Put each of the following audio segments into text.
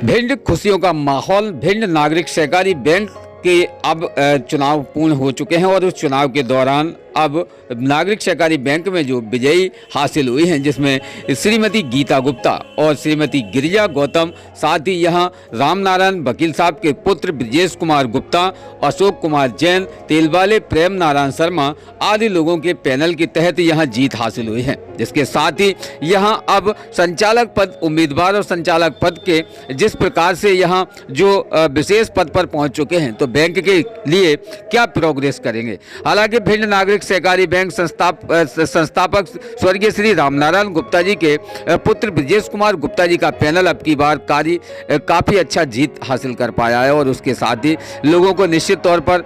भिंड खुशियों का माहौल। भिंड नागरिक सहकारी बैंक के अब चुनाव पूर्ण हो चुके हैं और उस चुनाव के दौरान अब नागरिक सहकारी बैंक में जो विजयी हासिल हुई हैं, जिसमें श्रीमती गीता गुप्ता और श्रीमती गिरिजा गौतम, साथ ही यहां रामनारायण वकील साहब के पुत्र ब्रजेश कुमार गुप्ता, अशोक कुमार जैन, तेलवाले प्रेम नारायण शर्मा आदि लोगों के पैनल के तहत यहां जीत हासिल हुई है। जिसके साथ ही यहां अब संचालक पद उम्मीदवार और संचालक पद के जिस प्रकार से यहां जो विशेष पद पर पहुंच चुके हैं, तो बैंक के लिए क्या प्रोग्रेस करेंगे। हालांकि भिंड नागरिक सहकारी बैंक संस्थापक स्वर्गीय श्री रामनारायण गुप्ता जी के पुत्र ब्रजेश कुमार गुप्ता जी का पैनल अब की बार काफ़ी अच्छा जीत हासिल कर पाया है और उसके साथ ही लोगों को निश्चित तौर पर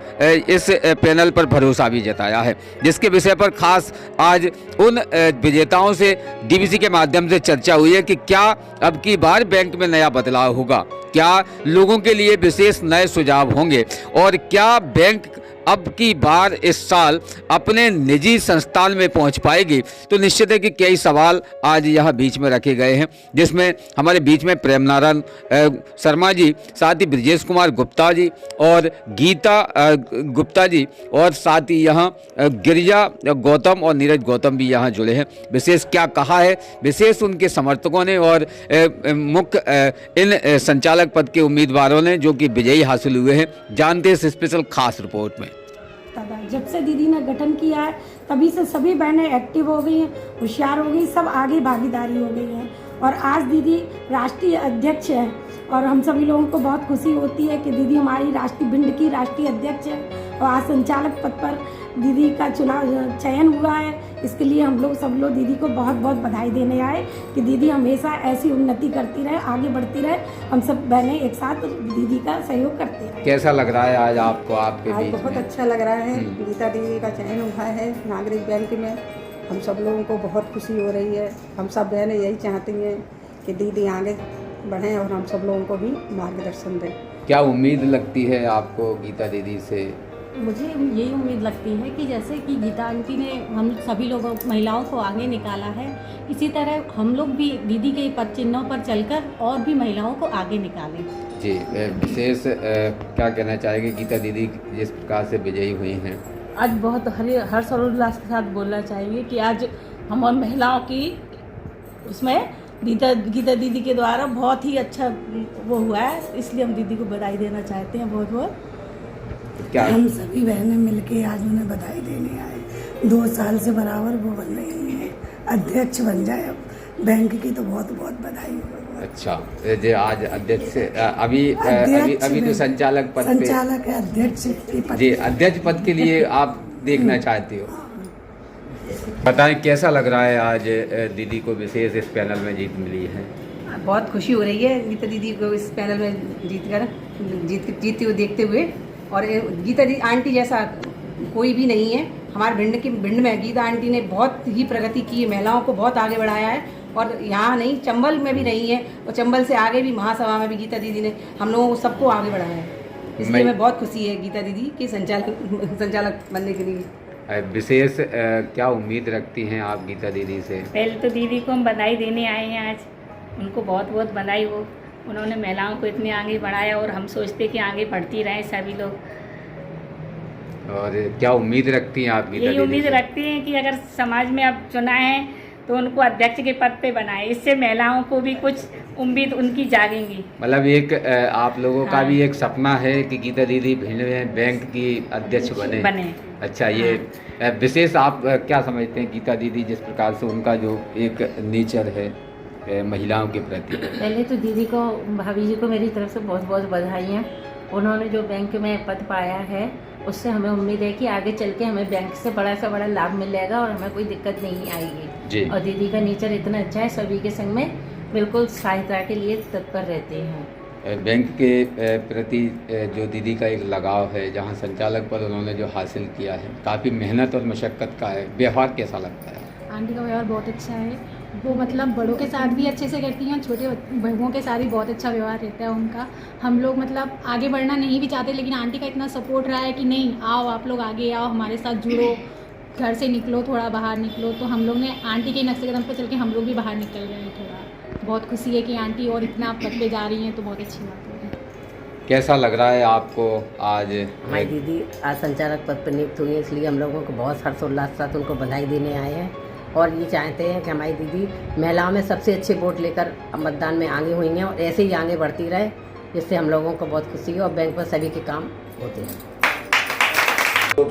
इस पैनल पर भरोसा भी जताया है, जिसके विषय पर खास आज उन विजेताओं से डीवीसी के माध्यम से चर्चा हुई है कि क्या अब की बार बैंक में नया बदलाव होगा, क्या लोगों के लिए विशेष नए सुझाव होंगे और क्या बैंक अब की बार इस साल अपने निजी संस्थान में पहुंच पाएगी। तो निश्चित है कि कई सवाल आज यहां बीच में रखे गए हैं, जिसमें हमारे बीच में प्रेम नारायण शर्मा जी, साथ ही ब्रजेश कुमार गुप्ता जी और गीता गुप्ता जी और साथ ही यहां गिरिजा गौतम और नीरज गौतम भी यहां जुड़े हैं। विशेष क्या कहा है विशेष उनके समर्थकों ने और मुख्य इन संचालक पद के उम्मीदवारों ने जो कि विजयी हासिल हुए हैं, जानते हैं इस स्पेशल खास रिपोर्ट में। जब से दीदी ने गठन किया है तभी से सभी बहनें एक्टिव हो गई हैं, होशियार हो गई, सब आगे भागीदारी हो गई हैं और आज दीदी राष्ट्रीय अध्यक्ष हैं और हम सभी लोगों को बहुत खुशी होती है कि दीदी हमारी भिंड की राष्ट्रीय अध्यक्ष है और आज संचालक पद पर दीदी का चयन हुआ है। इसके लिए हम लोग सब लोग दीदी को बहुत बहुत बधाई देने आए कि दीदी हमेशा ऐसी उन्नति करती रहे, आगे बढ़ती रहे, हम सब बहनें एक साथ दीदी का सहयोग करते रहे। कैसा लग रहा है आज आपको आपके बीच में? बहुत अच्छा लग रहा है। गीता दीदी का चयन हुआ है नागरिक बैंक में, हम सब लोगों को बहुत खुशी हो रही है। हम सब बहनें यही चाहती हैं कि दीदी आगे बढ़ें और हम सब लोगों को भी मार्गदर्शन दें। क्या उम्मीद लगती है आपको गीता दीदी से? मुझे यही उम्मीद लगती है कि जैसे कि गीता आंटी ने हम सभी लोगों महिलाओं को आगे निकाला है, इसी तरह हम लोग भी दीदी के पद चिन्हों पर चलकर और भी महिलाओं को आगे निकालें। जी, विशेष क्या कहना चाहेंगे गीता दीदी जिस प्रकार से विजयी हुई हैं? आज बहुत हर्ष और उल्लास के साथ बोलना चाहेंगे कि आज हम महिलाओं की उसमें गीता दीदी के द्वारा बहुत ही अच्छा वो हुआ है, इसलिए हम दीदी को बधाई देना चाहते हैं बहुत बहुत। क्या हम सभी बहनें मिलके आज उन्हें बधाई देने आए। 2 साल से बराबर वो बन रही हैं, अध्यक्ष बन जाए अब बैंक की, तो बहुत बहुत बधाई हो। अच्छा, जो आज अध्यक्ष अभी तो संचालक पद संचालक है, अध्यक्ष के पद। जी, अध्यक्ष पद के लिए आप देखना चाहती हो। बताएं कैसा लग रहा है आज दीदी को विशेष इस पैनल में जीत मिली है? बहुत खुशी हो रही है गीता दीदी को इस पैनल में जीतते हुए देखते हुए। और गीता दी आंटी जैसा कोई भी नहीं है हमारे भिंड में। गीता आंटी ने बहुत ही प्रगति की है, महिलाओं को बहुत आगे बढ़ाया है और यहाँ नहीं चंबल में भी रही है और चंबल से आगे भी महासभा में भी गीता दीदी ने हम लोगों को सबको आगे बढ़ाया है। इसलिए मैं बहुत खुशी है गीता दीदी के संचालक बनने के लिए। विशेष क्या उम्मीद रखती हैं आप गीता दीदी से? पहले तो दीदी को हम बधाई देने आए हैं आज, उनको बहुत बहुत बधाई हो। उन्होंने महिलाओं को इतने आगे बढ़ाया और हम सोचते कि आगे बढ़ती रहें सभी लोग। और क्या उम्मीद रखती हैं आप गीता दीदी? यही उम्मीद रखती हैं कि अगर समाज में अब चुना है तो उनको अध्यक्ष के पद पे बनाए, इससे महिलाओं को भी कुछ उम्मीद उनकी जागेंगी। मतलब एक आप लोगों का भी एक सपना है कि गीता दीदी भिंड में बैंक की अध्यक्ष बने। अच्छा, ये विशेष आप क्या समझते हैं गीता दीदी जिस प्रकार से उनका जो एक नेचर है महिलाओं के प्रति? पहले तो दीदी को, भाभी जी को मेरी तरफ से बहुत बहुत बधाइयाँ। उन्होंने जो बैंक में पद पाया है उससे हमें उम्मीद है कि आगे चल के हमें बैंक से बड़ा से बड़ा लाभ मिलेगा और हमें कोई दिक्कत नहीं आएगी। और दीदी का नेचर इतना अच्छा है, सभी के संग में बिल्कुल सहायता के लिए तत्पर रहते हैं। बैंक के प्रति जो दीदी का एक लगाव है, जहाँ संचालक पद उन्होंने जो हासिल किया है, काफ़ी मेहनत और मशक्क़त का है। व्यवहार कैसा लगता है? आंटी का व्यवहार बहुत अच्छा है, वो मतलब बड़ों के साथ भी अच्छे से करती हैं, छोटे बहुओं के साथ भी बहुत अच्छा व्यवहार रहता है उनका। हम लोग मतलब आगे बढ़ना नहीं भी चाहते, लेकिन आंटी का इतना सपोर्ट रहा है कि नहीं, आओ आप लोग आगे आओ, हमारे साथ जुड़ो, घर से निकलो, थोड़ा बाहर निकलो, तो हम लोग ने आंटी के नक्शे कदम पर चल के हम लोग भी बाहर निकल गए हैं थोड़ा। बहुत खुशी है कि आंटी और इतना पद पे जा रही हैं, तो बहुत अच्छी बात है। कैसा लग रहा है आपको आज? हमारी दीदी आज संचालक पद पर नियुक्त हुई है, इसलिए हम लोगों को बहुत हर्षोल्लास के साथ उनको बधाई देने आए हैं और ये चाहते हैं कि हमारी दीदी महिलाओं में सबसे अच्छे वोट लेकर मतदान में आगे हुई हैं और ऐसे ही आगे बढ़ती रहे, जिससे हम लोगों को बहुत खुशी है और बैंक पर सभी के काम होते हैं। तो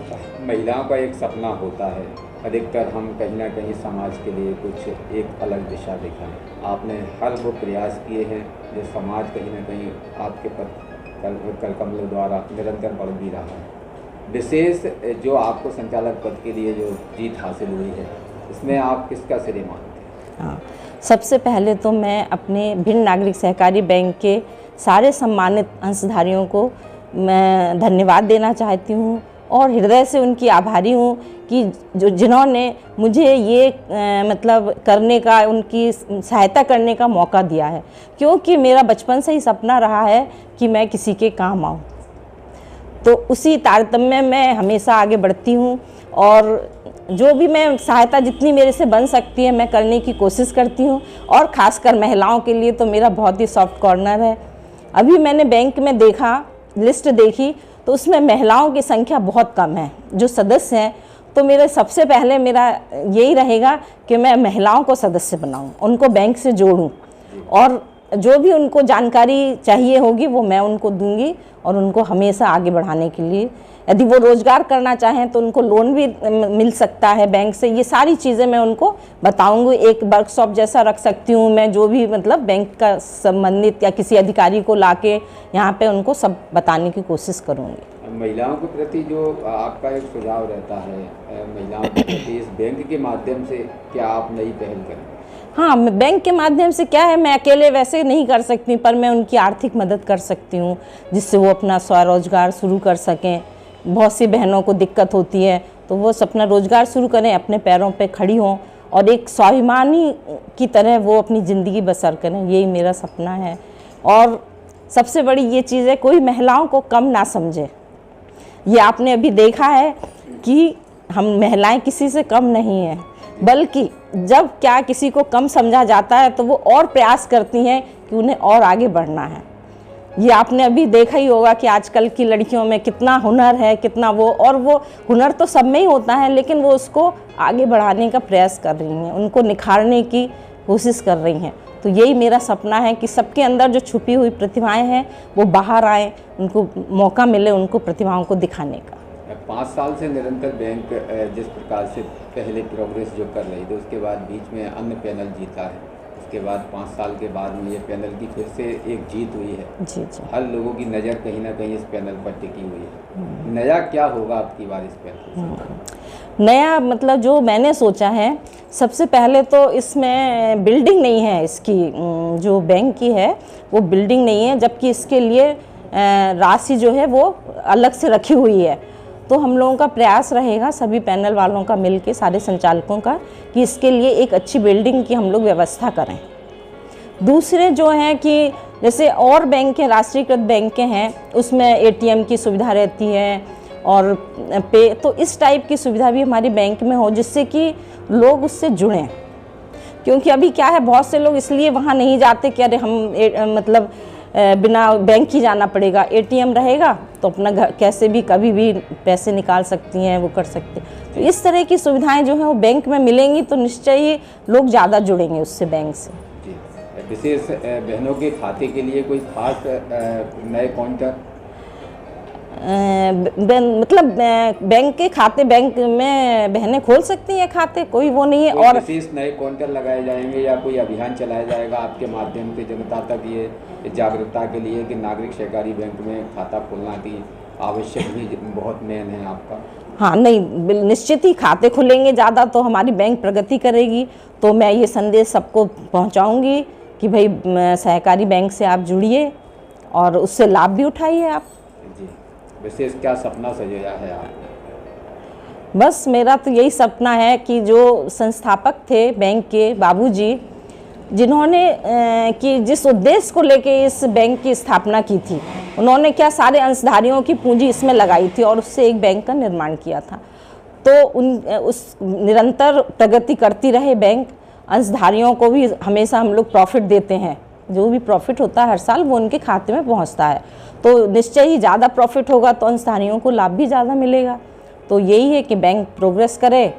महिलाओं का एक सपना होता है, अधिकतर हम कहीं ना कहीं समाज के लिए कुछ एक अलग दिशा दिखाएं। आपने हर वो प्रयास किए हैं जो समाज कहीं ना कहीं आपके कर कमलों द्वारा निरंतर बढ़ भी रहा है। विशेष जो आपको संचालक पद के लिए जो जीत हासिल हुई है, इसमें आप किसका श्रेय मानते हैं? हाँ, सबसे पहले तो मैं अपने भिन्न नागरिक सहकारी बैंक के सारे सम्मानित अंशधारियों को मैं धन्यवाद देना चाहती हूँ और हृदय से उनकी आभारी हूँ कि जिन्होंने मुझे ये मतलब करने का, उनकी सहायता करने का मौका दिया है, क्योंकि मेरा बचपन से ही सपना रहा है कि मैं किसी के काम आऊँ। तो उसी तारतम्य में मैं हमेशा आगे बढ़ती हूँ और जो भी मैं सहायता जितनी मेरे से बन सकती है मैं करने की कोशिश करती हूँ। और ख़ासकर महिलाओं के लिए तो मेरा बहुत ही सॉफ्ट कॉर्नर है। अभी मैंने बैंक में देखा, लिस्ट देखी, तो उसमें महिलाओं की संख्या बहुत कम है जो सदस्य हैं। तो मेरे सबसे पहले मेरा यही रहेगा कि मैं महिलाओं को सदस्य बनाऊं, उनको बैंक से जोड़ूं और जो भी उनको जानकारी चाहिए होगी वो मैं उनको दूंगी और उनको हमेशा आगे बढ़ाने के लिए, यदि वो रोज़गार करना चाहें तो उनको लोन भी मिल सकता है बैंक से। ये सारी चीज़ें मैं उनको बताऊंगी। एक वर्कशॉप जैसा रख सकती हूँ मैं, जो भी मतलब बैंक का संबंधित या किसी अधिकारी को लाके यहाँ पे उनको सब बताने की कोशिश करूँगी। महिलाओं के प्रति जो आपका एक सुझाव रहता है, महिलाओं के प्रति इस बैंक के माध्यम से क्या आप नई पहल करें? हाँ, बैंक के माध्यम से क्या है, मैं अकेले वैसे नहीं कर सकती, पर मैं उनकी आर्थिक मदद कर सकती हूँ जिससे वो अपना स्वरोजगार शुरू कर सकें। बहुत सी बहनों को दिक्कत होती है तो वो अपना रोज़गार शुरू करें, अपने पैरों पे खड़ी हों और एक स्वाभिमानी की तरह वो अपनी ज़िंदगी बसर करें। यही मेरा सपना है। और सबसे बड़ी ये चीज़ है, कोई महिलाओं को कम ना समझे। ये आपने अभी देखा है कि हम महिलाएं किसी से कम नहीं हैं, बल्कि जब क्या किसी को कम समझा जाता है तो वो और प्रयास करती हैं कि उन्हें और आगे बढ़ना है। ये आपने अभी देखा ही होगा कि आजकल की लड़कियों में कितना हुनर है, कितना वो, और वो हुनर तो सब में ही होता है, लेकिन वो उसको आगे बढ़ाने का प्रयास कर रही हैं, उनको निखारने की कोशिश कर रही हैं। तो यही मेरा सपना है कि सबके अंदर जो छुपी हुई प्रतिभाएं हैं वो बाहर आएँ, उनको मौका मिले उनको प्रतिभाओं को दिखाने का। 5 साल से निरंतर बैंक जिस प्रकार से पहले प्रोग्रेस जो कर रही थी, उसके बाद बीच में अन्य पैनल जीता है, उसके बाद 5 साल के बाद में ये पैनल की फिर से एक जीत हुई है। जी जी। हर लोगों की नज़र कहीं ना कहीं इस पैनल पर टिकी हुई है। नया क्या होगा आपकी बार इस पैनल से? नया मतलब जो मैंने सोचा है, सबसे पहले तो इसमें बिल्डिंग नहीं है, इसकी जो बैंक की है वो बिल्डिंग नहीं है, जबकि इसके लिए राशि जो है वो अलग से रखी हुई है। तो हम लोगों का प्रयास रहेगा, सभी पैनल वालों का मिलके, सारे संचालकों का, कि इसके लिए एक अच्छी बिल्डिंग की हम लोग व्यवस्था करें। दूसरे जो हैं कि जैसे और बैंकें, राष्ट्रीयकृत बैंकें हैं, उसमें एटीएम की सुविधा रहती है और पे, तो इस टाइप की सुविधा भी हमारी बैंक में हो जिससे कि लोग उससे जुड़ें। क्योंकि अभी क्या है, बहुत से लोग इसलिए वहाँ नहीं जाते कि अरे हम मतलब बिना बैंक ही जाना पड़ेगा, एटीएम रहेगा तो अपना घर कैसे भी कभी भी पैसे निकाल सकती हैं, वो कर सकते हैं। तो इस तरह की सुविधाएं जो हैं वो बैंक में मिलेंगी तो निश्चय ही लोग ज़्यादा जुड़ेंगे उससे, बैंक से। विशेष बहनों के खाते के लिए कोई खास नए काउंटर मतलब बैंक के खाते, बैंक में बहनें खोल सकती हैं खाते, कोई वो नहीं है। और विशेष नए काउंटर लगाए जाएंगे या कोई अभियान चलाया जाएगा आपके माध्यम से जनता तक ये जागरूकता के लिए कि नागरिक सहकारी बैंक में खाता खोलना की आवश्यक भी बहुत मेन है आपका? हाँ, नहीं, निश्चित ही खाते खुलेंगे ज़्यादा तो हमारी बैंक प्रगति करेगी। तो मैं ये संदेश सबको पहुँचाऊँगी कि भाई सहकारी बैंक से आप जुड़िए और उससे लाभ भी उठाइए आप। जी, विशेष क्या सपना सजाया है आपने? बस मेरा तो यही सपना है कि जो संस्थापक थे बैंक के बाबूजी, जिन्होंने कि जिस उद्देश्य को लेके इस बैंक की स्थापना की थी, उन्होंने क्या सारे अंशधारियों की पूंजी इसमें लगाई थी और उससे एक बैंक का निर्माण किया था। तो उस निरंतर प्रगति करती रहे बैंक। अंशधारियों को भी हमेशा हम लोग प्रॉफिट देते हैं, जो भी प्रॉफिट होता है हर साल वो उनके खाते में पहुंचता है, तो निश्चय ही ज़्यादा प्रॉफिट होगा तो अंशधारियों को लाभ भी ज़्यादा मिलेगा। तो यही है कि बैंक प्रोग्रेस करे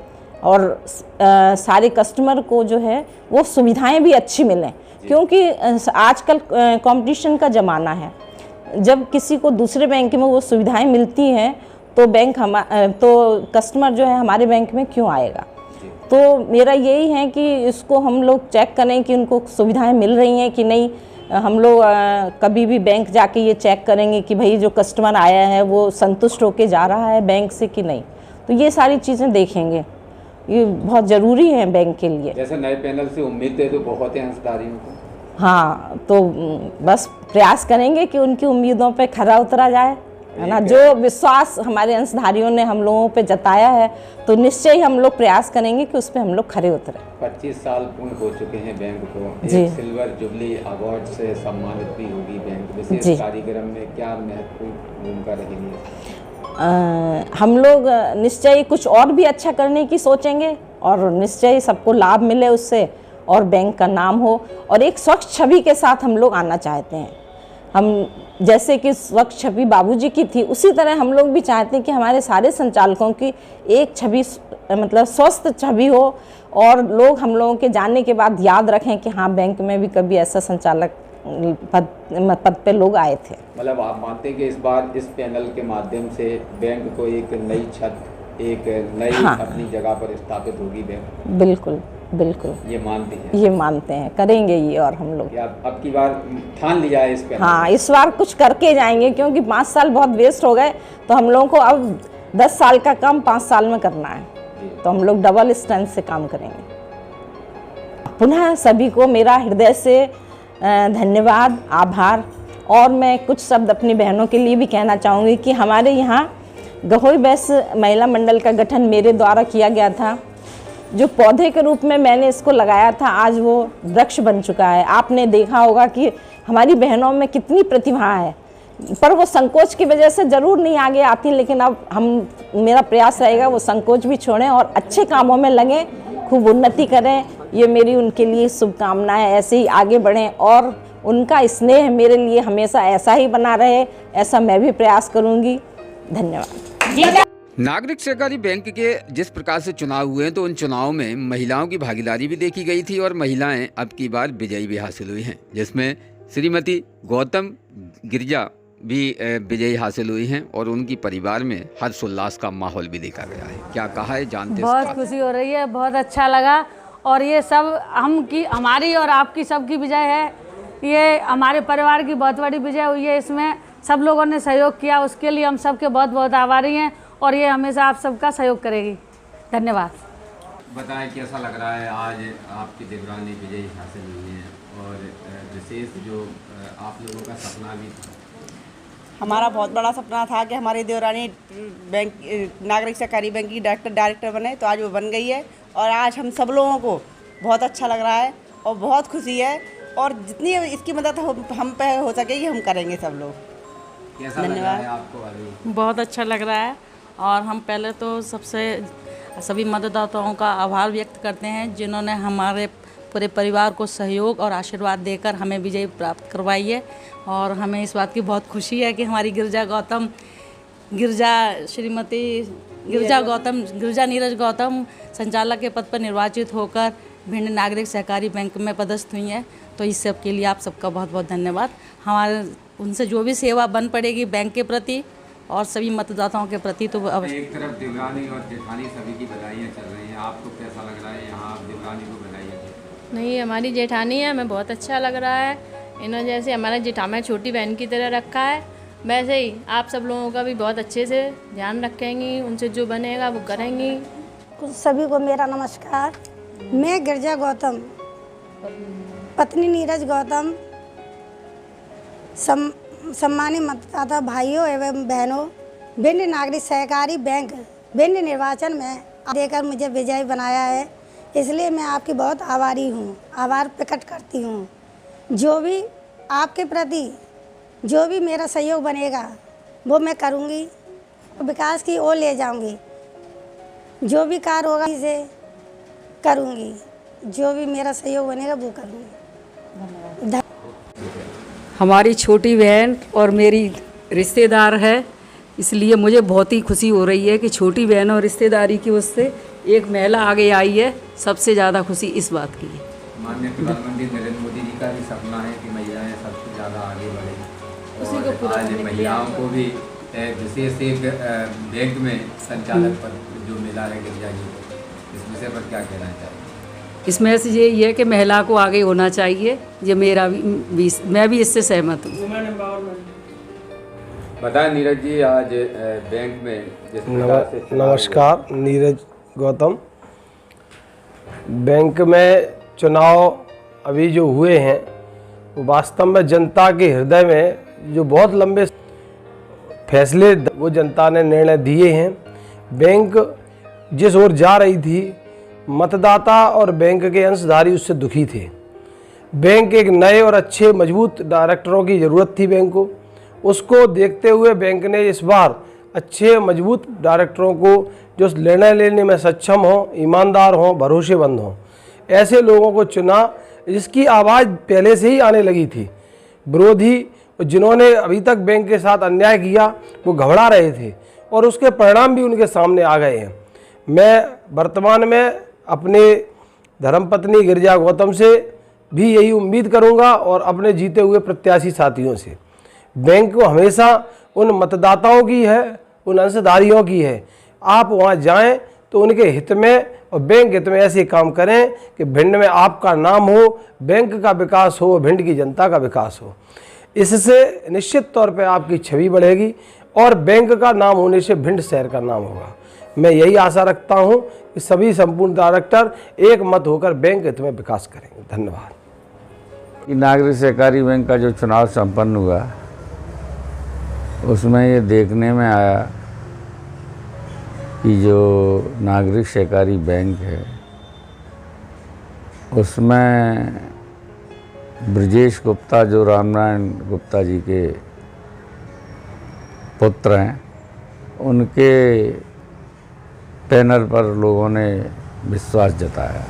और सारे कस्टमर को जो है वो सुविधाएं भी अच्छी मिलें, क्योंकि आजकल कंपटीशन का ज़माना है। जब किसी को दूसरे बैंक में वो सुविधाएं मिलती हैं तो कस्टमर जो है हमारे बैंक में क्यों आएगा। तो मेरा यही है कि इसको हम लोग चेक करें कि उनको सुविधाएं मिल रही हैं कि नहीं। हम लोग कभी भी बैंक जाके ये चेक करेंगे कि भाई जो कस्टमर आया है वो संतुष्ट होके जा रहा है बैंक से कि नहीं। तो ये सारी चीज़ें देखेंगे, ये बहुत ज़रूरी है बैंक के लिए। जैसे नए पैनल से उम्मीद है तो बहुत है अंशधारियों को। हाँ, तो बस प्रयास करेंगे कि उनकी उम्मीदों पे खरा उतरा जाए, है ना। जो विश्वास हमारे अंशधारियों ने हम लोगों पे जताया है तो निश्चय ही हम लोग प्रयास करेंगे कि उस पर हम लोग खरे उतरें। 25 साल पूर्ण हो चुके हैं बैंक को, जी। एक सिल्वर जुबली अवार्ड से सम्मानित भी होगी बैंक। विशेष कार्यक्रम में क्या महत्वपूर्ण भूमिका रहेगी? हम लोग निश्चय कुछ और भी अच्छा करने की सोचेंगे और निश्चय सबको लाभ मिले उससे और बैंक का नाम हो और एक स्वच्छ छवि के साथ हम लोग आना चाहते हैं। हम जैसे कि स्वच्छ छवि बाबूजी की थी उसी तरह हम लोग भी चाहते हैं कि हमारे सारे संचालकों की एक छवि मतलब स्वस्थ छवि हो और लोग हम लोगों के जाने के बाद याद रखें कि हाँ बैंक में भी कभी ऐसा संचालक पद पे लोग आए थे। मतलब आप मानते हैं कि इस बार इस पैनल के माध्यम से बैंक को एक नई छत, एक नई अपनी जगह पर स्थापित होगी बैंक? बिल्कुल बिल्कुल, ये मानते हैं? ये मानते हैं, करेंगे ये। और हम लोग अब की बार ठान लिया है इस पैनल? हाँ, इस बार कुछ करके जाएंगे क्योंकि 5 साल बहुत वेस्ट हो गए, तो हम लोगों को अब 10 साल का काम 5 साल में करना है, तो हम लोग डबल स्ट्रेंथ से काम करेंगे। पुनः सभी को मेरा हृदय से धन्यवाद, आभार। और मैं कुछ शब्द अपनी बहनों के लिए भी कहना चाहूँगी कि हमारे यहाँ गहोई वैश्य महिला मंडल का गठन मेरे द्वारा किया गया था। जो पौधे के रूप में मैंने इसको लगाया था, आज वो वृक्ष बन चुका है। आपने देखा होगा कि हमारी बहनों में कितनी प्रतिभा है, पर वो संकोच की वजह से ज़रूर नहीं आगे आती, लेकिन अब मेरा प्रयास रहेगा वो संकोच भी छोड़ें और अच्छे कामों में लगें, खूब उन्नति करें। ये मेरी उनके लिए शुभकामनाएं, ऐसे ही आगे बढ़ें और उनका स्नेह मेरे लिए हमेशा ऐसा ही बना रहे, ऐसा मैं भी प्रयास करूँगी। धन्यवाद। नागरिक सहकारी बैंक के जिस प्रकार से चुनाव हुए तो उन चुनावों में महिलाओं की भागीदारी भी देखी गई थी और महिलाएं अब की बार विजयी भी हासिल हुई हैं, जिसमें श्रीमती गौतम गिरजा भी विजयी हासिल हुई हैं और उनकी परिवार में हर्षोल्लास का माहौल भी देखा गया है। क्या कहा है जानते हैं? बहुत खुशी हो रही है, बहुत अच्छा लगा और ये सब हमारी और आपकी सबकी विजय है। ये हमारे परिवार की बहुत बड़ी विजय हुई है, इसमें सब लोगों ने सहयोग किया, उसके लिए हम सबके बहुत बहुत आभारी हैं और ये हमेशा आप सबका सहयोग करेगी। धन्यवाद। बताएं कैसा लग रहा है आज आपकी देवरानी विजयी हासिल हुई है और विशेष जो आप लोगों का सपना भी था? हमारा बहुत बड़ा सपना था कि हमारी देवरानी बैंक नागरिक सहकारी बैंक की डायरेक्टर बने, तो आज वो बन गई है और आज हम सब लोगों को बहुत अच्छा लग रहा है और बहुत खुशी है और जितनी इसकी मदद हम पे हो सकेगी हम करेंगे सब लोग। कैसा लग रहा है आपको अभी? बहुत अच्छा लग रहा है और हम पहले तो सभी मतदाताओं का आभार व्यक्त करते हैं जिन्होंने हमारे पूरे परिवार को सहयोग और आशीर्वाद देकर हमें विजयी प्राप्त करवाई है। और हमें इस बात की बहुत खुशी है कि हमारी गिरजा नीरज गौतम संचालक के पद पर निर्वाचित होकर भिंड नागरिक सहकारी बैंक में पदस्थ हुई हैं। तो इस सब के लिए आप सबका बहुत बहुत धन्यवाद। हमारे उनसे जो भी सेवा बन पड़ेगी बैंक के प्रति और सभी मतदाताओं के प्रति तो एक तरफ देवरानी और जेठानी सभी की बधाइयाँ चल रही हैं, आपको कैसा लग रहा है यहाँ आप देवरानी को बधाइयाँ? नहीं, हमारी जेठानी है, हमें बहुत अच्छा लग रहा है। इन्होंने जैसे हमारा जेठामा छोटी बहन की तरह रखा है, वैसे ही आप सब लोगों का भी बहुत अच्छे से ध्यान रखेंगी, उनसे जो बनेगा वो करेंगी। सभी को मेरा नमस्कार। मैं गिरजा गौतम, पत्नी नीरज गौतम, सम्मानित मतदाता भाइयों एवं बहनों, भिंड नागरिक सहकारी बैंक भिंड निर्वाचन में देकर मुझे विजयी बनाया है, इसलिए मैं आपकी बहुत आभारी हूँ, आभार प्रकट करती हूँ। जो भी आपके प्रति जो भी मेरा सहयोग बनेगा वो मैं करूँगी, विकास की ओर ले जाऊँगी। जो भी कार्य होगा इसे करूँगी, जो भी मेरा सहयोग बनेगा वो करूँगी। हमारी छोटी बहन और मेरी रिश्तेदार है, इसलिए मुझे बहुत ही खुशी हो रही है कि छोटी बहन और रिश्तेदारी की उससे एक महिला आगे आई है। सबसे ज़्यादा खुशी इस बात की है। माननीय प्रधानमंत्री नरेंद्र मोदी जी का भी सपना है कि महिलाएं सबसे ज़्यादा आगे बढ़ें और आज महिलाओं को भी विशेष एक बैंक में संचालक पद जो मिला है गिरिजा जी को, इस विषय पर क्या कहना चाहिए? इसमें से यही है कि महिला को आगे होना चाहिए, ये मेरा भी मैं भी इससे सहमत हूँ। बताएं नीरज जी, आज बैंक में जिस प्रकार से नमस्कार, नीरज गौतम। बैंक में चुनाव अभी जो हुए हैं वो वास्तव में जनता के हृदय में जो बहुत लंबे फैसले वो जनता ने निर्णय दिए हैं। बैंक जिस ओर जा रही थी, मतदाता और बैंक के अंशधारी उससे दुखी थे। बैंक एक नए और अच्छे मजबूत डायरेक्टरों की ज़रूरत थी बैंक को। उसको देखते हुए बैंक ने इस बार अच्छे मजबूत डायरेक्टरों को जो निर्णय लेने में सक्षम हों, ईमानदार हों, भरोसेमंद हों, ऐसे लोगों को चुना जिसकी आवाज़ पहले से ही आने लगी थी। विरोधी जिन्होंने अभी तक बैंक के साथ अन्याय किया वो घबरा रहे थे और उसके परिणाम भी उनके सामने आ गए हैं। मैं वर्तमान में अपने धर्मपत्नी गिरिजा गौतम से भी यही उम्मीद करूंगा और अपने जीते हुए प्रत्याशी साथियों से। बैंक को हमेशा उन मतदाताओं की है, उन अंशधारियों की है। आप वहां जाएं तो उनके हित में और बैंक हित में ऐसे काम करें कि भिंड में आपका नाम हो, बैंक का विकास हो, भिंड की जनता का विकास हो। इससे निश्चित तौर पे आपकी छवि बढ़ेगी और बैंक का नाम होने से भिंड शहर का नाम होगा। मैं यही आशा रखता हूं कि सभी संपूर्ण डायरेक्टर एक मत होकर बैंक हित में विकास करेंगे। धन्यवाद। नागरिक सहकारी बैंक का जो चुनाव संपन्न हुआ उसमें ये देखने में आया कि जो नागरिक सहकारी बैंक है उसमें ब्रजेश गुप्ता जो रामनारायण गुप्ता जी के पुत्र हैं, उनके पैनल पर लोगों ने विश्वास जताया।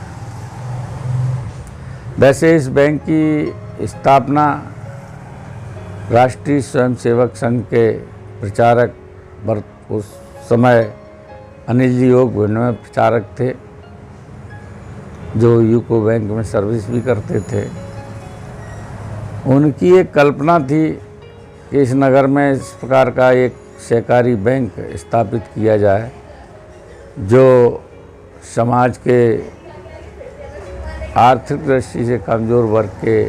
वैसे इस बैंक की स्थापना राष्ट्रीय स्वयंसेवक संघ के प्रचारक उस समय अनिल जी योग भिंड में प्रचारक थे, जो यूको बैंक में सर्विस भी करते थे। उनकी एक कल्पना थी कि इस नगर में इस प्रकार का एक सहकारी बैंक स्थापित किया जाए जो समाज के आर्थिक दृष्टि से कमज़ोर वर्ग के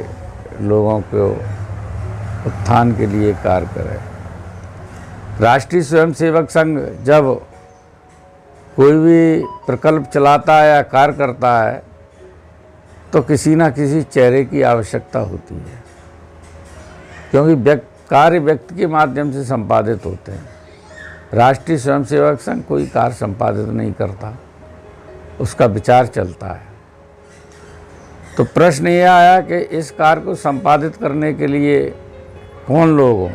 लोगों को उत्थान के लिए कार्य करे। राष्ट्रीय स्वयंसेवक संघ जब कोई भी प्रकल्प चलाता है या कार्य करता है तो किसी न किसी चेहरे की आवश्यकता होती है, क्योंकि कार्य व्यक्ति के माध्यम से संपादित होते हैं। राष्ट्रीय स्वयंसेवक संघ कोई कार्य संपादित नहीं करता, उसका विचार चलता है। तो प्रश्न ये आया कि इस कार्य को संपादित करने के लिए कौन लोग हों।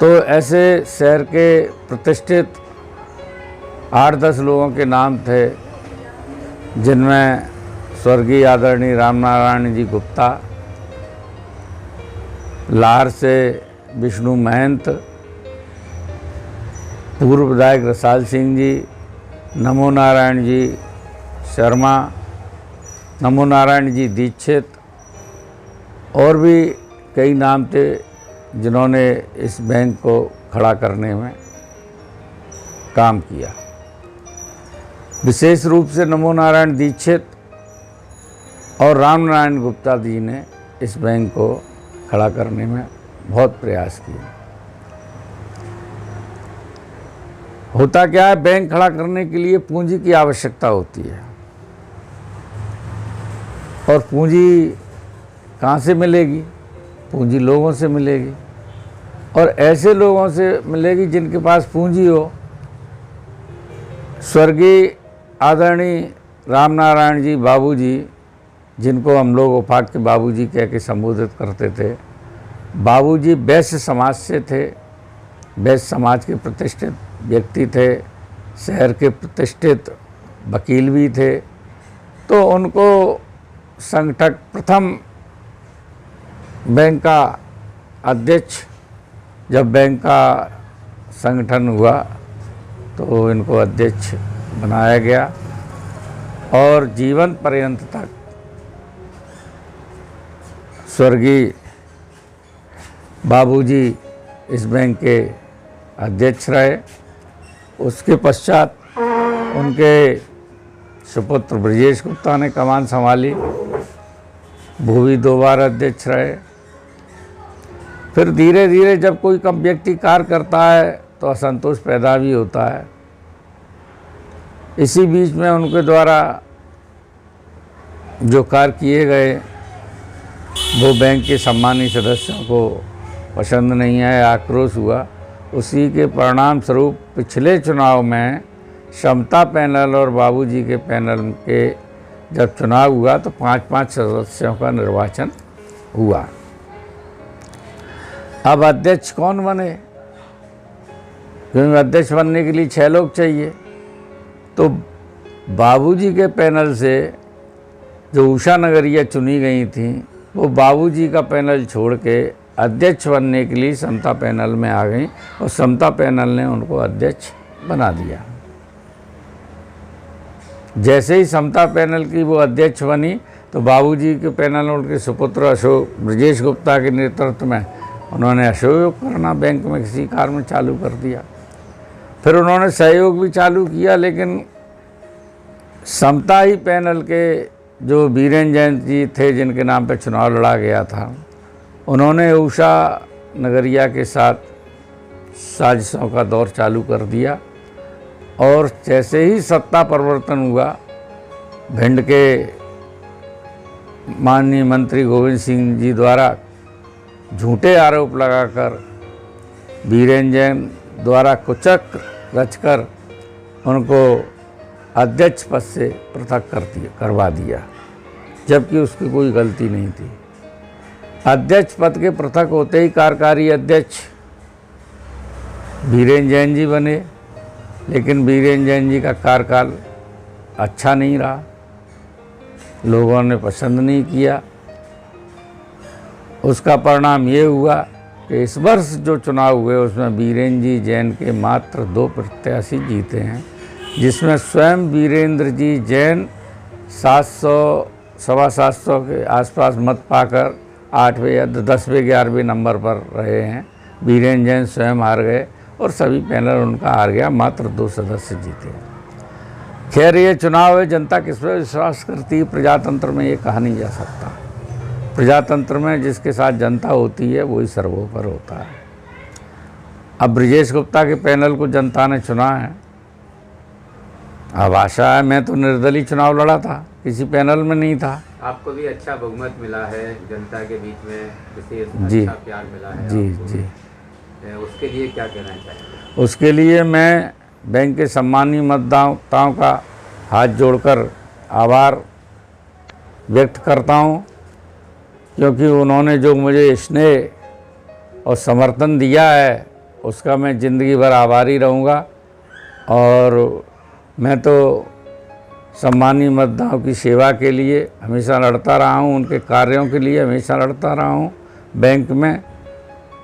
तो ऐसे शहर के प्रतिष्ठित 8-10 लोगों के नाम थे, जिनमें स्वर्गीय आदरणीय रामनारायण जी गुप्ता, लाहौर से विष्णु महंत, पूर्व विधायक रसाल सिंह जी, नमो नारायण जी शर्मा, नमो नारायण जी दीक्षित, और भी कई नाम थे जिन्होंने इस बैंक को खड़ा करने में काम किया। विशेष रूप से नमो नारायण दीक्षित और रामनारायण गुप्ता जी ने इस बैंक को खड़ा करने में बहुत प्रयास किए। होता क्या है, बैंक खड़ा करने के लिए पूंजी की आवश्यकता होती है, और पूंजी कहाँ से मिलेगी? पूंजी लोगों से मिलेगी, और ऐसे लोगों से मिलेगी जिनके पास पूंजी हो। स्वर्गीय आदरणीय रामनारायण जी बाबूजी, जिनको हम लोग उपाक के बाबूजी कह के संबोधित करते थे, बाबूजी वैश्य समाज से थे, वैश्य समाज के प्रतिष्ठित व्यक्ति थे, शहर के प्रतिष्ठित वकील भी थे। तो उनको संगठक प्रथम बैंक का अध्यक्ष, जब बैंक का संगठन हुआ तो इनको अध्यक्ष बनाया गया और जीवन पर्यंत तक स्वर्गीय बाबूजी इस बैंक के अध्यक्ष रहे। उसके पश्चात उनके सुपुत्र ब्रजेश गुप्ता ने कमान संभाली, वो भी 2 बार अध्यक्ष रहे। फिर धीरे धीरे जब कोई कम व्यक्ति कार्य करता है तो असंतोष पैदा भी होता है। इसी बीच में उनके द्वारा जो कार्य किए गए वो बैंक के सम्मानित सदस्यों को पसंद नहीं आया, आक्रोश हुआ। उसी के परिणाम स्वरूप पिछले चुनाव में समता पैनल और बाबूजी के पैनल के जब चुनाव हुआ तो 5-5 सदस्यों का निर्वाचन हुआ। अब अध्यक्ष कौन बने, क्योंकि अध्यक्ष बनने के लिए 6 लोग चाहिए। तो बाबूजी के पैनल से जो उषा नगरिया चुनी गई थी वो बाबूजी का पैनल छोड़ के अध्यक्ष बनने के लिए समता पैनल में आ गई और समता पैनल ने उनको अध्यक्ष बना दिया। जैसे ही समता पैनल की वो अध्यक्ष बनी तो बाबूजी के पैनल में उनके सुपुत्र अशोक ब्रजेश गुप्ता के नेतृत्व में उन्होंने असहयोग करना बैंक में किसी कार्य में चालू कर दिया। फिर उन्होंने सहयोग भी चालू किया, लेकिन समता ही पैनल के जो बीरेन जैन जी थे जिनके नाम पर चुनाव लड़ा गया था, उन्होंने उषा नगरिया के साथ साजिशों का दौर चालू कर दिया। और जैसे ही सत्ता परिवर्तन हुआ, भिंड के माननीय मंत्री गोविंद सिंह जी द्वारा झूठे आरोप लगाकर बीरेन जैन द्वारा कुचक रचकर उनको अध्यक्ष पद से पृथक करवा दिया, जबकि उसकी कोई गलती नहीं थी। अध्यक्ष पद के पृथक होते ही कार्यकारी अध्यक्ष बीरेन जैन जी बने, लेकिन बीरेन जैन जी का कार्यकाल अच्छा नहीं रहा, लोगों ने पसंद नहीं किया। उसका परिणाम ये हुआ कि इस वर्ष जो चुनाव हुए उसमें बीरेन जी जैन के मात्र 2 प्रत्याशी जीते हैं, जिसमें स्वयं बीरेंद्र जी जैन 700-725 के आसपास मत पाकर 8वें या 10वें 11वें नंबर पर रहे हैं। बीरेन जैन स्वयं हार गए और सभी पैनल उनका हार गया, मात्र 2 सदस्य जीते। खैर, ये चुनाव है, जनता किस पर विश्वास करती है प्रजातंत्र में ये कहा नहीं जा सकता। प्रजातंत्र में जिसके साथ जनता होती है वही सर्वोपरि होता है। अब ब्रजेश गुप्ता के पैनल को जनता ने चुना है। अब आशा है, मैं तो निर्दलीय चुनाव लड़ा था, किसी पैनल में नहीं था। आपको भी अच्छा बहुमत मिला है, जनता के बीच में विशेष अच्छा प्यार मिला है जी। उसके लिए क्या कहना चाहिए? उसके लिए मैं बैंक के सम्मानीय मतदाताओं का हाथ जोड़कर आभार व्यक्त करता हूं, क्योंकि उन्होंने जो मुझे स्नेह और समर्थन दिया है उसका मैं ज़िंदगी भर आभारी रहूँगा। और मैं तो सम्मानीय मतदाताओं की सेवा के लिए हमेशा लड़ता रहा हूँ, उनके कार्यों के लिए हमेशा लड़ता रहा हूँ बैंक में,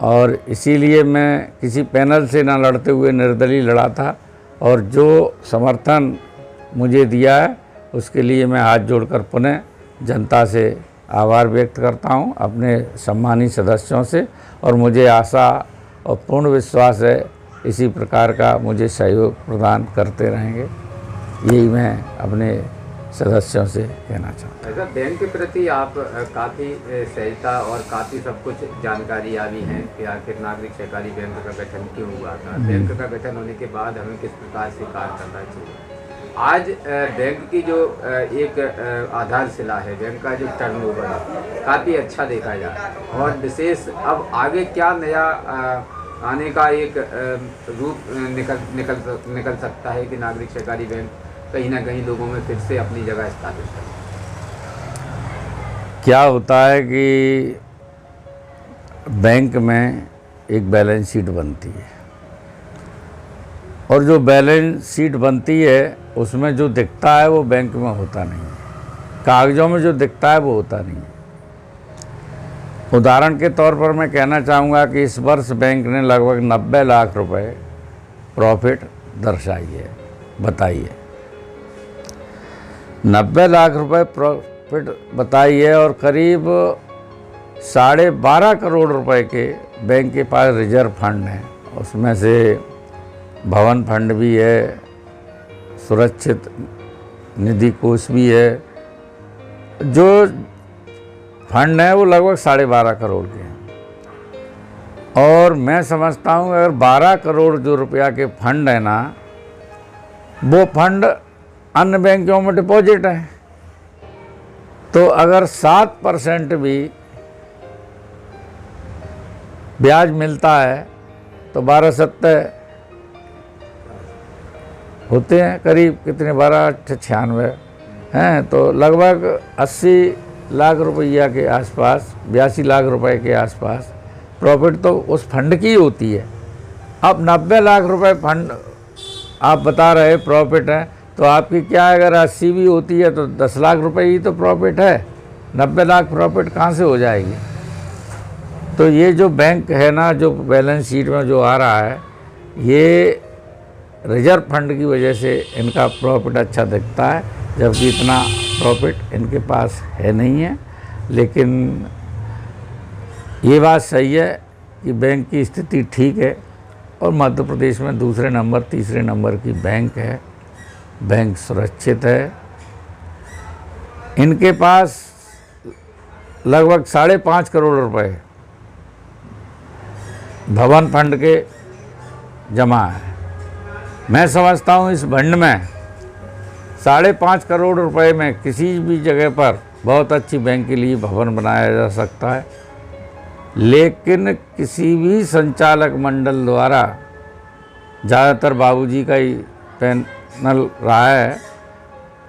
और इसीलिए मैं किसी पैनल से ना लड़ते हुए निर्दलीय लड़ा था। और जो समर्थन मुझे दिया है उसके लिए मैं हाथ जोड़कर पुनः जनता से आभार व्यक्त करता हूं, अपने सम्मानित सदस्यों से। और मुझे आशा और पूर्ण विश्वास है इसी प्रकार का मुझे सहयोग प्रदान करते रहेंगे, यही मैं अपने सदस्यों से कहना चाहता हूँ। बैंक के प्रति आप काफ़ी सहजता और काफ़ी सब कुछ जानकारियाँ भी हैं कि आखिर नागरिक सहकारी बैंक का गठन क्यों हुआ था, बैंक का गठन होने के बाद हमें किस प्रकार से कार्य करना चाहिए। आज बैंक की जो एक आधारशिला है, बैंक का जो टर्नओवर है, काफ़ी अच्छा देखा जा रहा है। और विशेष अब आगे क्या नया आने का एक रूप निकल सकता है कि नागरिक सहकारी बैंक कहीं ना कहीं लोगों में फिर से अपनी जगह स्थापित करें। क्या होता है कि बैंक में एक बैलेंस शीट बनती है और जो बैलेंस शीट बनती है उसमें जो दिखता है वो बैंक में होता नहीं है, कागज़ों में जो दिखता है वो होता नहीं है। उदाहरण के तौर पर मैं कहना चाहूँगा कि इस वर्ष बैंक ने लगभग 90 लाख रुपए प्रॉफिट दर्शाई है, बताई है। 90 लाख रुपए प्रॉफिट बताई है और करीब 12.5 करोड़ रुपए के बैंक के पास रिजर्व फंड हैं। उसमें से भवन फंड भी है, सुरक्षित निधि कोष भी है। जो फंड है वो लगभग 12.5 करोड़ के हैं और मैं समझता हूँ अगर 12 करोड़ जो रुपया के फंड है ना, वो फंड अन्य बैंकों में डिपॉजिट है, तो अगर 7% भी ब्याज मिलता है तो 12/7 होते हैं करीब कितने, 12/96 हैं, तो लगभग 80 लाख रुपया के आसपास, 82 लाख रुपए के आसपास प्रॉफिट तो उस फंड की होती है। अब 90 लाख रुपए फंड आप बता रहे प्रॉफिट है, तो आपकी क्या है, अगर 80 भी होती है तो 10 लाख रुपए ही तो प्रॉफिट है, 90 लाख प्रॉफिट कहाँ से हो जाएगी। तो ये जो बैंक है ना, जो बैलेंस शीट में जो आ रहा है, ये रिजर्व फंड की वजह से इनका प्रॉफिट अच्छा दिखता है, जबकि इतना प्रॉफिट इनके पास है नहीं है। लेकिन ये बात सही है कि बैंक की स्थिति ठीक है और मध्य प्रदेश में दूसरे नंबर तीसरे नंबर की बैंक है, बैंक सुरक्षित है। इनके पास लगभग 5.5 करोड़ रुपए भवन फंड के जमा है। मैं समझता हूँ इस फंड में 5.5 करोड़ रुपए में किसी भी जगह पर बहुत अच्छी बैंक के लिए भवन बनाया जा सकता है, लेकिन किसी भी संचालक मंडल द्वारा, ज़्यादातर बाबूजी का ही पैनल रहा है,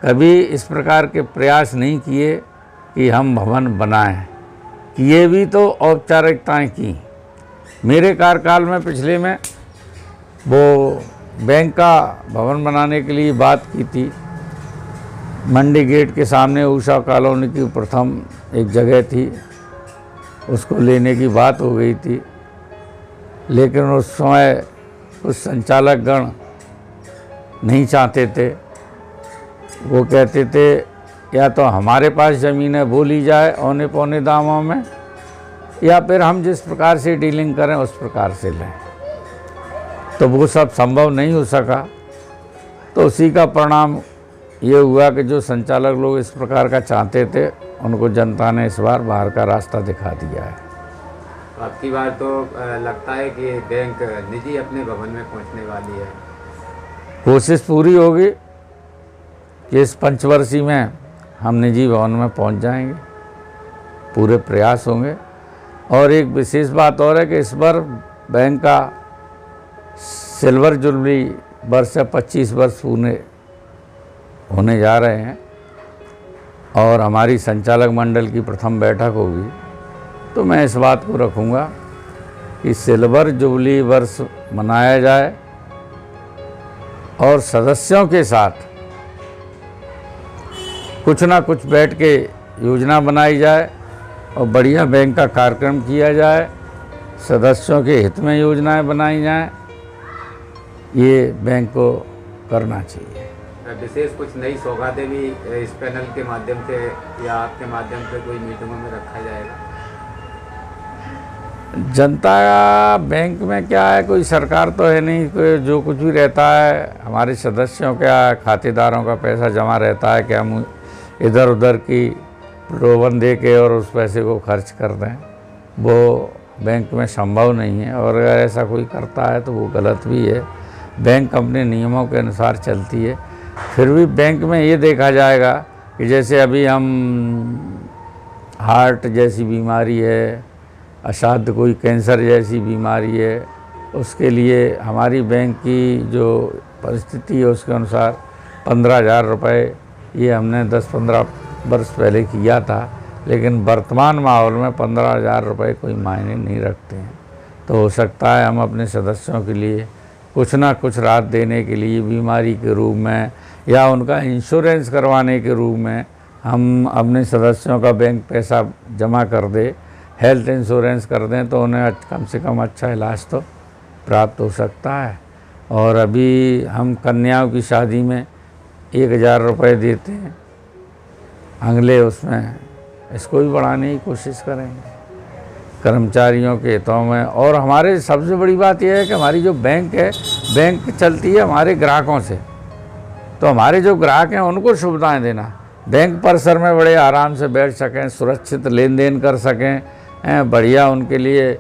कभी इस प्रकार के प्रयास नहीं किए कि हम भवन बनाएं। किए भी तो औपचारिकताएं की। मेरे कार्यकाल में पिछले में वो बैंक का भवन बनाने के लिए बात की थी। मंडी गेट के सामने उषा कॉलोनी की प्रथम एक जगह थी, उसको लेने की बात हो गई थी, लेकिन उस समय कुछ संचालक गण नहीं चाहते थे। वो कहते थे या तो हमारे पास ज़मीन है वो ली जाए औने पौने दामों में, या फिर हम जिस प्रकार से डीलिंग करें उस प्रकार से लें। तो वो सब संभव नहीं हो सका, तो उसी का परिणाम ये हुआ कि जो संचालक लोग इस प्रकार का चाहते थे, उनको जनता ने इस बार बाहर का रास्ता दिखा दिया है। आपकी बार तो लगता है कि बैंक निजी अपने भवन में पहुंचने वाली है। कोशिश पूरी होगी कि इस पंचवर्षीय में हम निजी भवन में पहुंच जाएंगे, पूरे प्रयास होंगे। और एक विशेष बात और है कि इस बार बैंक का सिल्वर जुबली वर्ष से 25 वर्ष पूरे होने जा रहे हैं और हमारी संचालक मंडल की प्रथम बैठक होगी, तो मैं इस बात को रखूँगा कि सिल्वर जुबली वर्ष मनाया जाए और सदस्यों के साथ कुछ ना कुछ बैठ के योजना बनाई जाए और बढ़िया बैंक का कार्यक्रम किया जाए, सदस्यों के हित में योजनाएं बनाई जाएं, ये बैंक को करना चाहिए। विशेष कुछ नई सौगातें भी इस पैनल के माध्यम से या आपके माध्यम से कोई मीटिंगों में रखा जाएगा? जनता बैंक में क्या है, कोई सरकार तो है नहीं, कोई जो कुछ भी रहता है हमारे सदस्यों का, खातेदारों का पैसा जमा रहता है कि हम इधर उधर की प्रलोभन दे के और उस पैसे को खर्च कर दें, वो बैंक में संभव नहीं है। और अगर ऐसा कोई करता है तो वो गलत भी है। बैंक अपने नियमों के अनुसार चलती है। फिर भी बैंक में ये देखा जाएगा कि जैसे अभी हम हार्ट जैसी बीमारी है, असाध्य कोई कैंसर जैसी बीमारी है, उसके लिए हमारी बैंक की जो परिस्थिति है उसके अनुसार 15,000 रुपये ये हमने 10-15 वर्ष पहले किया था, लेकिन वर्तमान माहौल में 15,000 रुपये कोई मायने नहीं रखते हैं। तो हो सकता है हम अपने सदस्यों के लिए कुछ ना कुछ राहत देने के लिए बीमारी के रूप में या उनका इंश्योरेंस करवाने के रूप में हम अपने सदस्यों का बैंक पैसा जमा कर दे, हेल्थ इंश्योरेंस कर दें, तो उन्हें कम से कम अच्छा इलाज तो प्राप्त हो सकता है। और अभी हम कन्याओं की शादी में 1000 रुपये देते हैं, अगले उसमें इसको भी बढ़ाने की कोशिश करेंगे कर्मचारियों के हितों में। और हमारे सबसे बड़ी बात यह है कि हमारी जो बैंक है, बैंक चलती है हमारे ग्राहकों से, तो हमारे जो ग्राहक हैं उनको सुविधाएं देना, बैंक परिसर में बड़े आराम से बैठ सकें, सुरक्षित लेन देन कर सकें, बढ़िया उनके लिए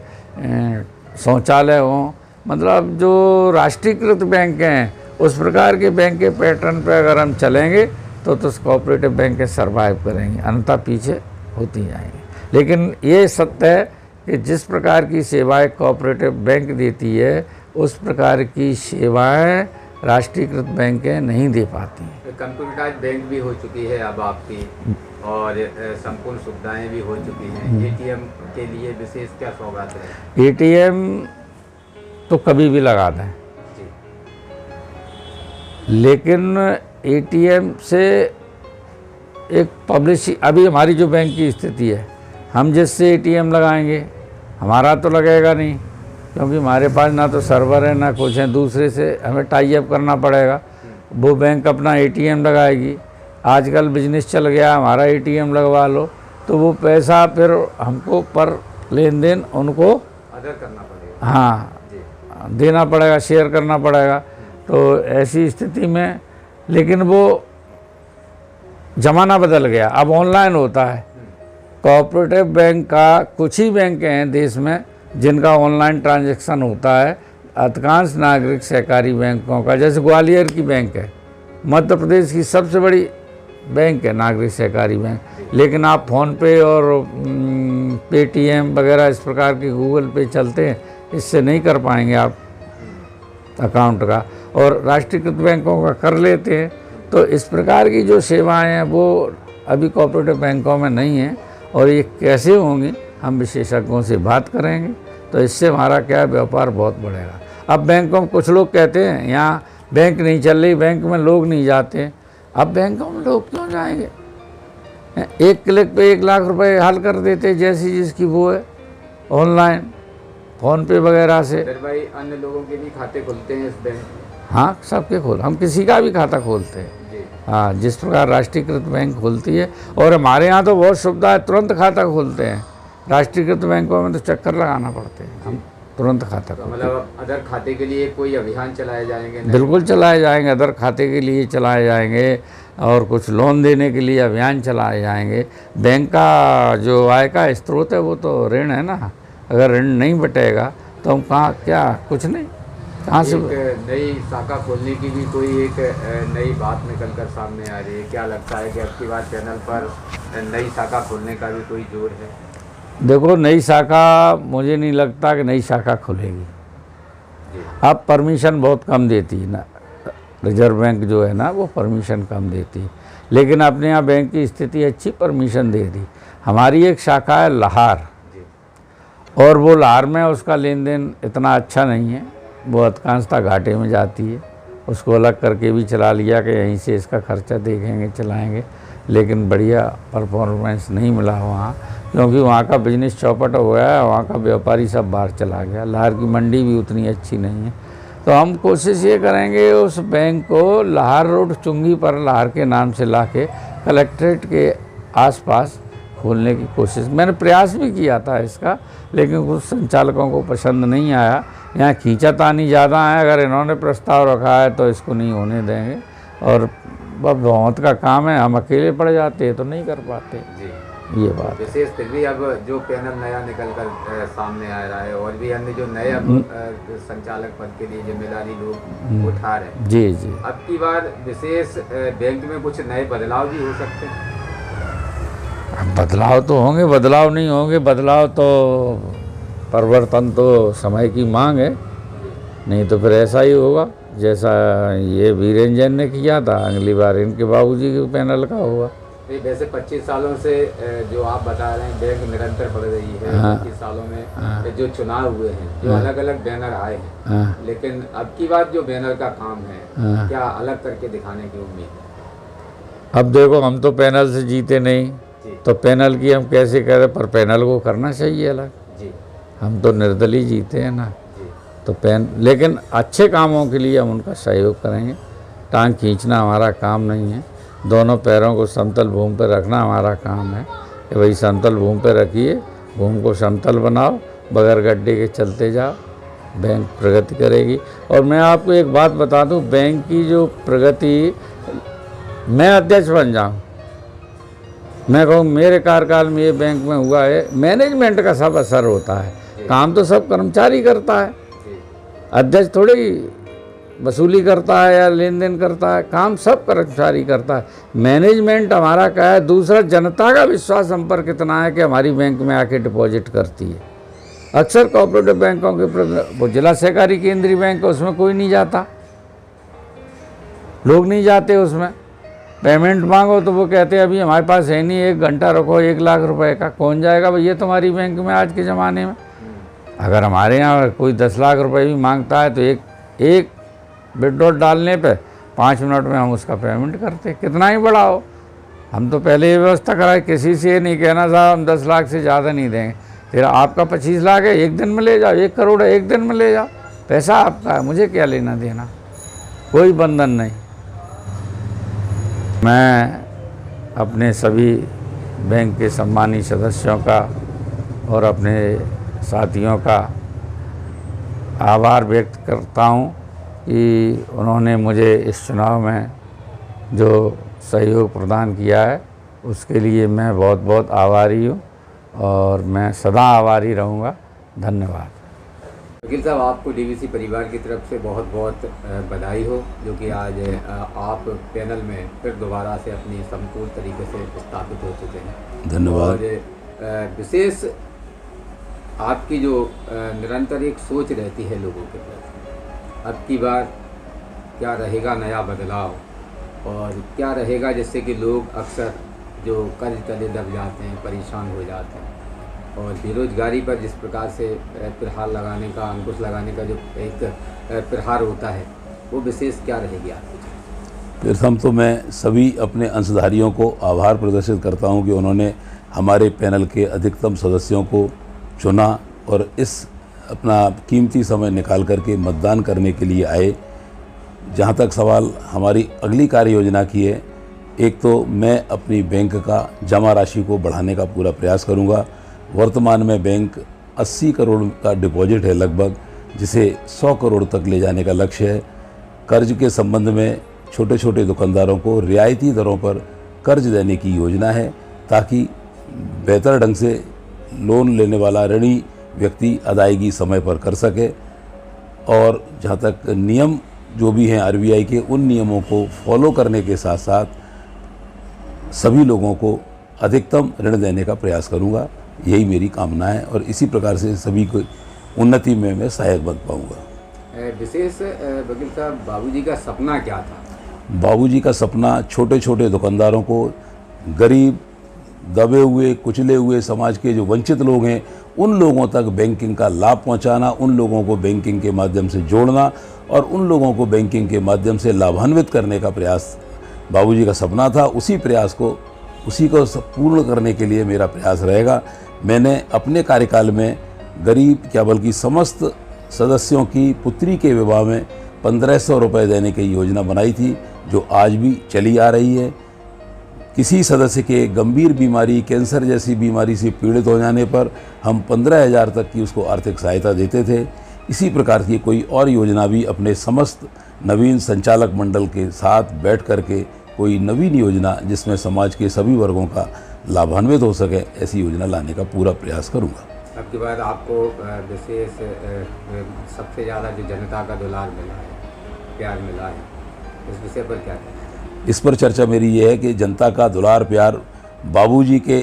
शौचालय हों, मतलब जो राष्ट्रीयकृत बैंक हैं उस प्रकार के बैंक के पैटर्न पे अगर हम चलेंगे तो कोऑपरेटिव बैंक सर्वाइव करेंगे, अन्यथा पीछे होती जाएंगे। लेकिन ये सत्य है कि जिस प्रकार की सेवाएं कोऑपरेटिव बैंक देती है उस प्रकार की सेवाएं राष्ट्रीयकृत बैंकें नहीं दे पाती हैं। कंप्यूटराइज बैंक भी हो चुकी है अब आपकी, और संपूर्ण सुविधाएं भी हो चुकी हैं। एटीएम के लिए विशेष क्या सौगात है? एटीएम तो कभी भी लगा दें, लेकिन एटीएम से एक पब्लिसिटी, अभी हमारी जो बैंक की स्थिति है, हम जिससे एटीएम लगाएंगे हमारा तो लगेगा नहीं, क्योंकि हमारे पास ना तो सर्वर है ना कुछ है, दूसरे से हमें टाई अप करना पड़ेगा। वो बैंक अपना एटीएम लगाएगी, आजकल बिजनेस चल गया, हमारा एटीएम लगवा लो, तो वो पैसा फिर हमको पर लेन देन उनको अदर करना पड़ेगा, हाँ देना पड़ेगा, शेयर करना पड़ेगा। तो ऐसी स्थिति में, लेकिन वो ज़माना बदल गया, अब ऑनलाइन होता है। कोऑपरेटिव बैंक का कुछ ही बैंक हैं देश में जिनका ऑनलाइन ट्रांजैक्शन होता है। अधिकांश नागरिक सहकारी बैंकों का, जैसे ग्वालियर की बैंक है, मध्य प्रदेश की सबसे बड़ी बैंक है नागरिक सहकारी बैंक, लेकिन आप फ़ोन पे और पेटीएम वगैरह इस प्रकार के गूगल पे चलते हैं, इससे नहीं कर पाएंगे आप अकाउंट का, और राष्ट्रीयकृत बैंकों का कर लेते हैं। तो इस प्रकार की जो सेवाएं हैं वो अभी कोऑपरेटिव बैंकों में नहीं है, और ये कैसे होंगी हम विशेषज्ञों से बात करेंगे, तो इससे हमारा क्या व्यापार बहुत बढ़ेगा। अब बैंकों में कुछ लोग कहते हैं यहाँ बैंक नहीं चल रही, बैंक में लोग नहीं जाते। अब बैंकों में लोग क्यों जाएंगे? एक क्लिक पे 1 लाख रुपए हल कर देते जैसी जिसकी वो है, ऑनलाइन फ़ोन पे वगैरह से। फिर भाई अन्य लोगों के भी खाते खुलते हैं इस बैंक में? हाँ, सबके खोल, हम किसी का भी खाता खोलते हैं। हाँ, जिस प्रकार राष्ट्रीयकृत बैंक खोलती है, और हमारे यहाँ तो बहुत सुविधा है, तुरंत खाता खोलते हैं। राष्ट्रीयकृत बैंकों में तो चक्कर लगाना पड़ते हैं, हम तुरंत खाता खोलते हैं। मतलब अदर खाते के लिए कोई अभियान चलाए जाएंगे? बिल्कुल चलाए जाएंगे, अदर खाते के लिए चलाए जाएंगे, और कुछ लोन देने के लिए अभियान चलाए जाएंगे। बैंक का जो आय का स्रोत है वो तो ऋण है ना, अगर ऋण नहीं बटेगा तो हम कहाँ, क्या कुछ नहीं, कहाँ से। नई शाखा खोलने की भी कोई एक नई बात निकल कर सामने आ रही है, क्या लगता है कि अब की बार चैनल पर नई शाखा खोलने का भी कोई जोर है? देखो, नई शाखा मुझे नहीं लगता कि नई शाखा खुलेगी। अब परमिशन बहुत कम देती है ना, रिजर्व बैंक जो है ना वो परमिशन कम देती है, लेकिन अपने यहाँ बैंक की स्थिति अच्छी, परमिशन दे दी। हमारी एक शाखा है लाहौर, और वो लाहौर में उसका लेन देन इतना अच्छा नहीं है, वो अधिकांशतः घाटे में जाती है। उसको अलग करके भी चला लिया कि यहीं से इसका खर्चा देखेंगे, चलाएंगे, लेकिन बढ़िया परफॉर्मेंस नहीं मिला वहाँ, क्योंकि वहाँ का बिजनेस चौपट हो गया है, वहाँ का व्यापारी सब बाहर चला गया। लाहौर की मंडी भी उतनी अच्छी नहीं है। तो हम कोशिश ये करेंगे उस बैंक को लाहौर रोड चुंगी पर लाहौर के नाम से ला के कलेक्ट्रेट के आसपास खोलने की कोशिश, मैंने प्रयास भी किया था इसका, लेकिन कुछ संचालकों को पसंद नहीं आया। यहाँ खींचातानी ज़्यादा है, अगर इन्होंने प्रस्ताव रखा है तो इसको नहीं होने देंगे, और बहुत का काम है, हम अकेले पड़ जाते हैं तो नहीं कर पाते जी, ये बात। विशेष फिर भी अब जो पैनल नया निकल कर सामने आ रहा है, और भी अन्य जो नए अब संचालक पद के लिए जिम्मेदारी लोग उठा रहे हैं, जी जी, अब की बार विशेष बैंक में कुछ नए बदलाव भी हो सकते हैं? बदलाव तो होंगे, बदलाव नहीं होंगे, बदलाव तो परिवर्तन तो समय की मांग है, नहीं तो फिर ऐसा ही होगा जैसा ये वीरेंद्र जैन ने किया था, अगली बार इनके बाबूजी के पैनल का होगा। ये वैसे 25 सालों से जो आप बता रहे हैं बैंक निरंतर बढ़ रही है। 25 सालों में जो चुनाव हुए हैं, जो अलग अलग बैनर आए हैं, लेकिन अब की बात जो बैनर का काम है, क्या अलग करके दिखाने की उम्मीद है? अब देखो, हम तो पैनल से जीते नहीं, तो पैनल की हम कैसे करें, पर पैनल को करना चाहिए अलग जी। हम तो निर्दलीय जीते हैं ना, तो लेकिन अच्छे कामों के लिए हम उनका सहयोग करेंगे। टांग खींचना हमारा काम नहीं है, दोनों पैरों को समतल भूमि पर रखना हमारा काम है कि भाई समतल भूमि पर रखिए, भूमि को समतल बनाओ, बगैर गड्ढे के चलते जाओ, बैंक प्रगति करेगी। और मैं आपको एक बात बता दूं, बैंक की जो प्रगति, मैं अध्यक्ष बन जाऊं, मैं कहूँ मेरे कार्यकाल में ये बैंक में हुआ है, मैनेजमेंट का सब असर होता है, काम तो सब कर्मचारी करता है, अध्यक्ष थोड़ी वसूली करता है या लेन देन करता है, काम सब कर्मचारी करता है। मैनेजमेंट हमारा क्या है, दूसरा जनता का विश्वास हम पर कितना है कि हमारी बैंक में आके डिपॉजिट करती है। अक्सर कोऑपरेटिव बैंकों के, वो जिला सहकारी केंद्रीय बैंक है, उसमें कोई नहीं जाता, लोग नहीं जाते उसमें। पेमेंट मांगो तो वो कहते हैं अभी हमारे पास है नहीं, 1 घंटा रुको, 1 लाख रुपए का कौन जाएगा भाई, ये तुम्हारी बैंक में आज के ज़माने में। अगर हमारे यहाँ कोई 10 लाख रुपए भी मांगता है तो एक विड्रॉल डालने पे 5 मिनट में हम उसका पेमेंट करते, कितना ही बड़ा हो। हम तो पहले ये व्यवस्था कराए, किसी से ये नहीं कहना साहब हम 10 लाख से ज़्यादा नहीं देंगे, फिर आपका 25 लाख है 1 दिन में ले जाओ, 1 करोड़ है 1 दिन में ले जाओ, पैसा आपका है, मुझे क्या लेना देना, कोई बंधन नहीं। मैं अपने सभी बैंक के सम्मानित सदस्यों का और अपने साथियों का आभार व्यक्त करता हूं कि उन्होंने मुझे इस चुनाव में जो सहयोग प्रदान किया है, उसके लिए मैं बहुत बहुत आभारी हूं और मैं सदा आभारी रहूंगा। धन्यवाद। वकील साहब, आपको डीवीसी परिवार की तरफ से बहुत बहुत बधाई हो, जो कि आज आप पैनल में फिर दोबारा से अपनी संपूर्ण तरीके से स्थापित हो चुके हैं। धन्यवाद। और विशेष आपकी जो निरंतर एक सोच रहती है लोगों के प्रति, अब की बार क्या रहेगा नया बदलाव, और क्या रहेगा जिससे कि लोग अक्सर जो कर्ज तले दब जाते हैं, परेशान हो जाते हैं, और बेरोजगारी पर जिस प्रकार से प्रहार लगाने का, अंकुश लगाने का जो एक प्रहार होता है, वो विशेष क्या रहेगी आपकी? प्रथम तो मैं सभी अपने अंशधारियों को आभार प्रदर्शित करता हूं कि उन्होंने हमारे पैनल के अधिकतम सदस्यों को चुना और इस अपना कीमती समय निकाल करके मतदान करने के लिए आए। जहां तक सवाल हमारी अगली कार्य योजना की है, एक तो मैं अपनी बैंक का जमा राशि को बढ़ाने का पूरा प्रयास करूंगा। वर्तमान में बैंक 80 करोड़ का डिपॉजिट है लगभग, जिसे 100 करोड़ तक ले जाने का लक्ष्य है। कर्ज के संबंध में छोटे छोटे दुकानदारों को रियायती दरों पर कर्ज देने की योजना है, ताकि बेहतर ढंग से लोन लेने वाला ऋणी व्यक्ति अदायगी समय पर कर सके। और जहाँ तक नियम जो भी हैं आरबीआई के, उन नियमों को फॉलो करने के साथ साथ सभी लोगों को अधिकतम ऋण देने का प्रयास करूँगा। यही मेरी कामना है और इसी प्रकार से सभी को उन्नति में मैं सहायक बन पाऊँगा। विशेष वकील साहब, बाबूजी का सपना क्या था? बाबूजी का सपना छोटे छोटे दुकानदारों को, गरीब दबे हुए कुचले हुए समाज के जो वंचित लोग हैं, उन लोगों तक बैंकिंग का लाभ पहुंचाना, उन लोगों को बैंकिंग के माध्यम से जोड़ना और उन लोगों को बैंकिंग के माध्यम से लाभान्वित करने का प्रयास बाबूजी का सपना था। उसी को पूर्ण करने के लिए मेरा प्रयास रहेगा। मैंने अपने कार्यकाल में गरीब क्या बल्कि समस्त सदस्यों की पुत्री के विवाह में 1500 रुपये देने की योजना बनाई थी, जो आज भी चली आ रही है। किसी सदस्य के गंभीर बीमारी, कैंसर जैसी बीमारी से पीड़ित हो जाने पर हम 15,000 तक की उसको आर्थिक सहायता देते थे। इसी प्रकार की कोई और योजना भी अपने समस्त नवीन संचालक मंडल के साथ बैठ करके कोई नवीन योजना जिसमें समाज के सभी वर्गों का लाभान्वित हो सके, ऐसी योजना लाने का पूरा प्रयास करूंगा। अब की बार आपको विशेष सबसे ज़्यादा जो जनता का दुलार मिला है, प्यार मिला है, इस विषय पर क्या कहें? इस पर चर्चा मेरी ये है कि जनता का दुलार प्यार बाबूजी के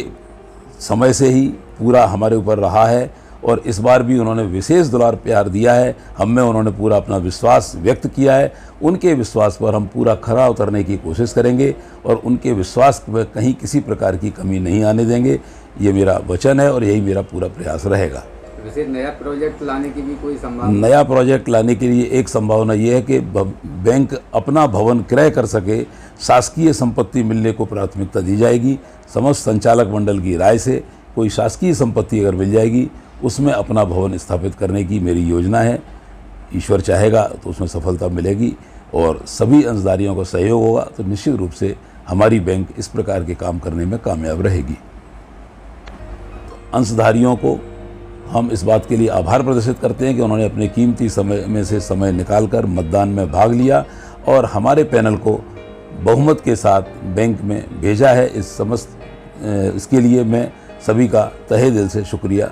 समय से ही पूरा हमारे ऊपर रहा है और इस बार भी उन्होंने विशेष दुलार प्यार दिया है। हम में उन्होंने पूरा अपना विश्वास व्यक्त किया है। उनके विश्वास पर हम पूरा खरा उतरने की कोशिश करेंगे और उनके विश्वास में कहीं किसी प्रकार की कमी नहीं आने देंगे। ये मेरा वचन है और यही मेरा पूरा प्रयास रहेगा। वैसे नया प्रोजेक्ट लाने की भी कोई संभावना? नया प्रोजेक्ट लाने के लिए एक संभावना ये है कि बैंक अपना भवन क्रय कर सके, शासकीय संपत्ति मिलने को प्राथमिकता दी जाएगी। समस्त संचालक मंडल की राय से कोई शासकीय संपत्ति अगर मिल जाएगी उसमें अपना भवन स्थापित करने की मेरी योजना है। ईश्वर चाहेगा तो उसमें सफलता मिलेगी और सभी अंशधारियों का सहयोग होगा तो निश्चित रूप से हमारी बैंक इस प्रकार के काम करने में कामयाब रहेगी। अंशधारियों को हम इस बात के लिए आभार प्रदर्शित करते हैं कि उन्होंने अपने कीमती समय में से समय निकालकर मतदान में भाग लिया और हमारे पैनल को बहुमत के साथ बैंक में भेजा है। इसके लिए मैं सभी का तहे दिल से शुक्रिया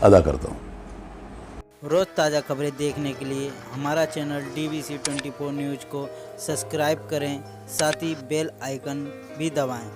अदा करता हूँ। रोज़ ताज़ा खबरें देखने के लिए हमारा चैनल DVC 24 न्यूज़ को सब्सक्राइब करें, साथ ही बेल आइकन भी दबाएं।